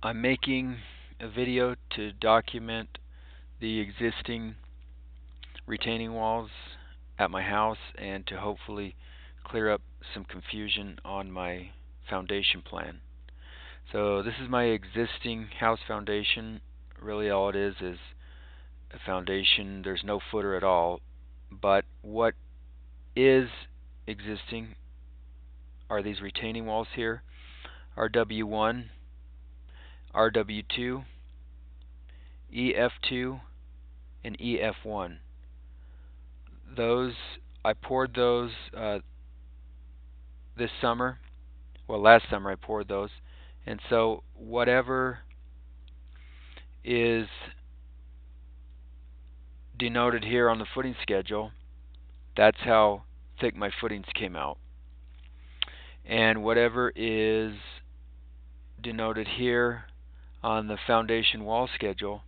I'm making a video to document the existing retaining walls at my house and to hopefully clear up some confusion on my foundation plan. So this is my existing house foundation. Really all it is a foundation. There's no footer at all. But what is existing are these retaining walls here, RW1, RW2, EF2, and EF1. Those I poured those this summer. Well, last summer I poured those, and so whatever is denoted here on the footing schedule, that's how thick my footings came out. And whatever is denoted here on the foundation wall schedule,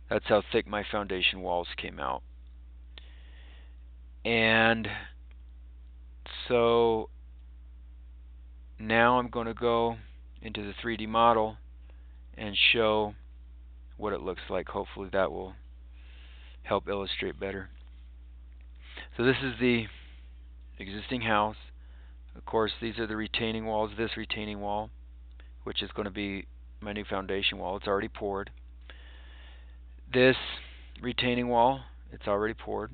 that's how thick my foundation walls came out. And so now I'm going to go into the 3D model and show what it looks like. Hopefully that will help illustrate better. So this is the existing house. Of course, these are the retaining walls. This retaining wall, which is going to be my new foundation wall, it's already poured. This retaining wall, it's already poured.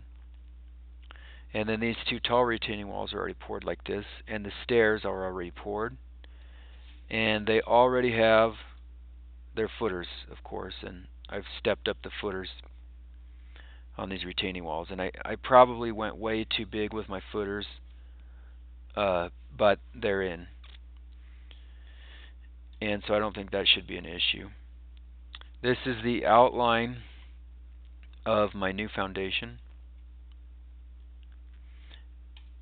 And then these two tall retaining walls are already poured like this, and the stairs are already poured. And they already have their footers, of course, and I've stepped up the footers on these retaining walls. And I probably went way too big with my footers, but they're in. And so I don't think that should be an issue. This is the outline of my new foundation.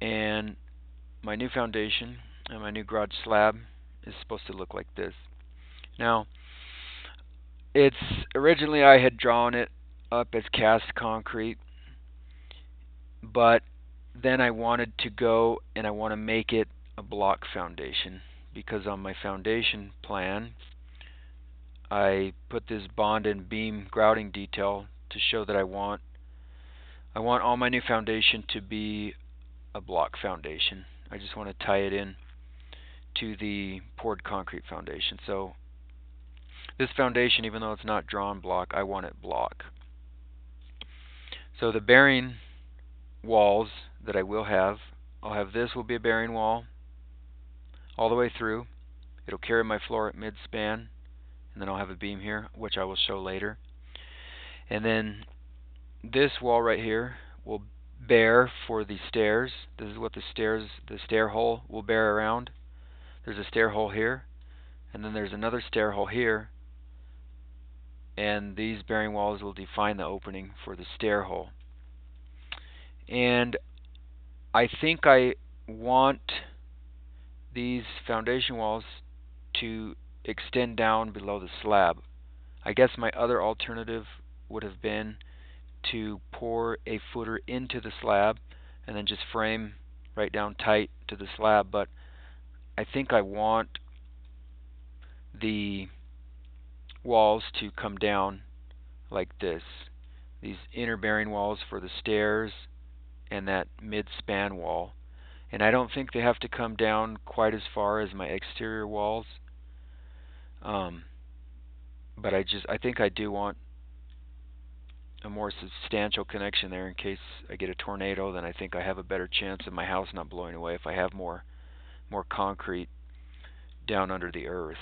And my new foundation and my new garage slab is supposed to look like this. Now, it's originally I had drawn it up as cast concrete, but then I wanted to go and I want to make it a block foundation, because on my foundation plan I put this bond and beam grouting detail to show that I want all my new foundation to be a block foundation. I just want to tie it in to the poured concrete foundation. So this foundation, even though it's not drawn block, I want it block. So the bearing walls that I will have, I'll have this will be a bearing wall all the way through. It'll carry my floor at mid-span, and then I'll have a beam here, which I will show later. And then this wall right here will bear for the stairs. This is what the stair hole will bear around. There's a stair hole here, and then there's another stair hole here, and these bearing walls will define the opening for the stair hole. And I think I want these foundation walls to extend down below the slab. I guess my other alternative would have been to pour a footer into the slab and then just frame right down tight to the slab, but I think I want the walls to come down like this. These inner bearing walls for the stairs and that mid-span wall. And I don't think they have to come down quite as far as my exterior walls. But I think I do want a more substantial connection there in case I get a tornado. Then I think I have a better chance of my house not blowing away if I have more concrete down under the earth.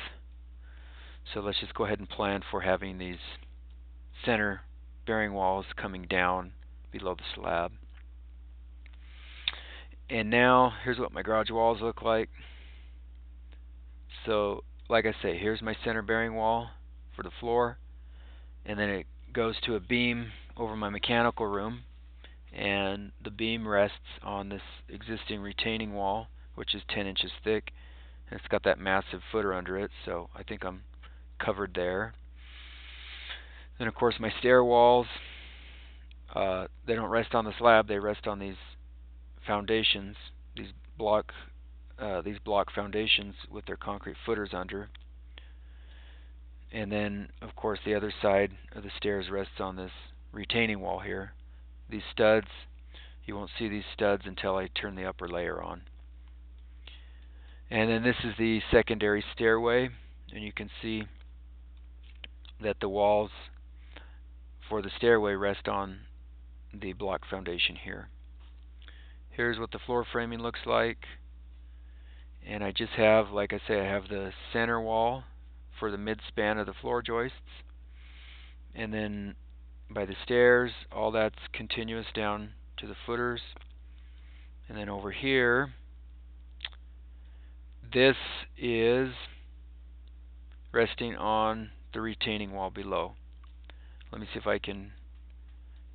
So let's just go ahead and plan for having these center bearing walls coming down below the slab. And now here's what my garage walls look like. So like I say, here's my center bearing wall for the floor, and then it goes to a beam over my mechanical room, and the beam rests on this existing retaining wall, which is 10 inches thick, and it's got that massive footer under it, so I think I'm covered there. Then of course my stair walls, they don't rest on the slab, they rest on these foundations, these block foundations with their concrete footers under. And then, of course, the other side of the stairs rests on this retaining wall here. These studs, you won't see these studs until I turn the upper layer on. And then this is the secondary stairway, and you can see that the walls for the stairway rest on the block foundation here. Here's what the floor framing looks like. And I just have, like I say, I have the center wall for the mid-span of the floor joists. And then by the stairs, all that's continuous down to the footers. And then over here, this is resting on the retaining wall below. Let me see if I can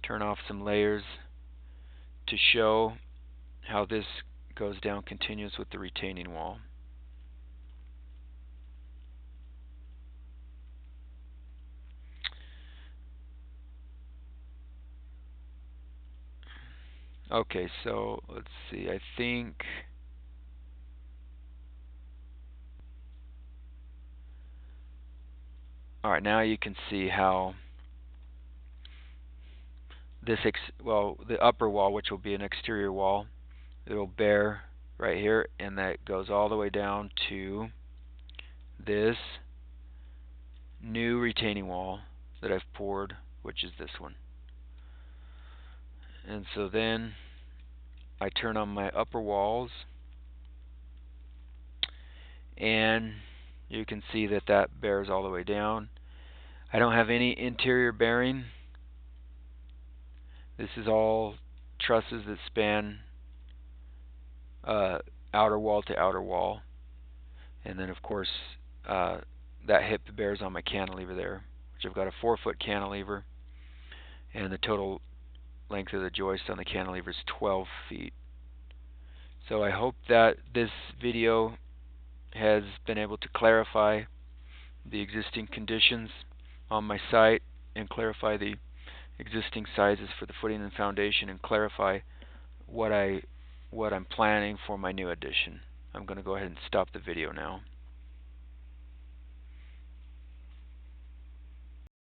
turn off some layers to show how this goes down continuous with the retaining wall. Okay, so let's see, I think alright, now you can see how this, the upper wall, which will be an exterior wall, it'll bear right here, and that goes all the way down to this new retaining wall that I've poured, which is this one. And so then I turn on my upper walls, and you can see that that bears all the way down. I don't have any interior bearing. This is all trusses that span outer wall to outer wall. And then, of course, that hip bears on my cantilever there, which I've got a 4-foot cantilever, and the total length of the joist on the cantilever is 12 feet. So I hope that this video has been able to clarify the existing conditions on my site and clarify the existing sizes for the footing and foundation and clarify what I'm planning for my new addition. I'm going to go ahead and stop the video now.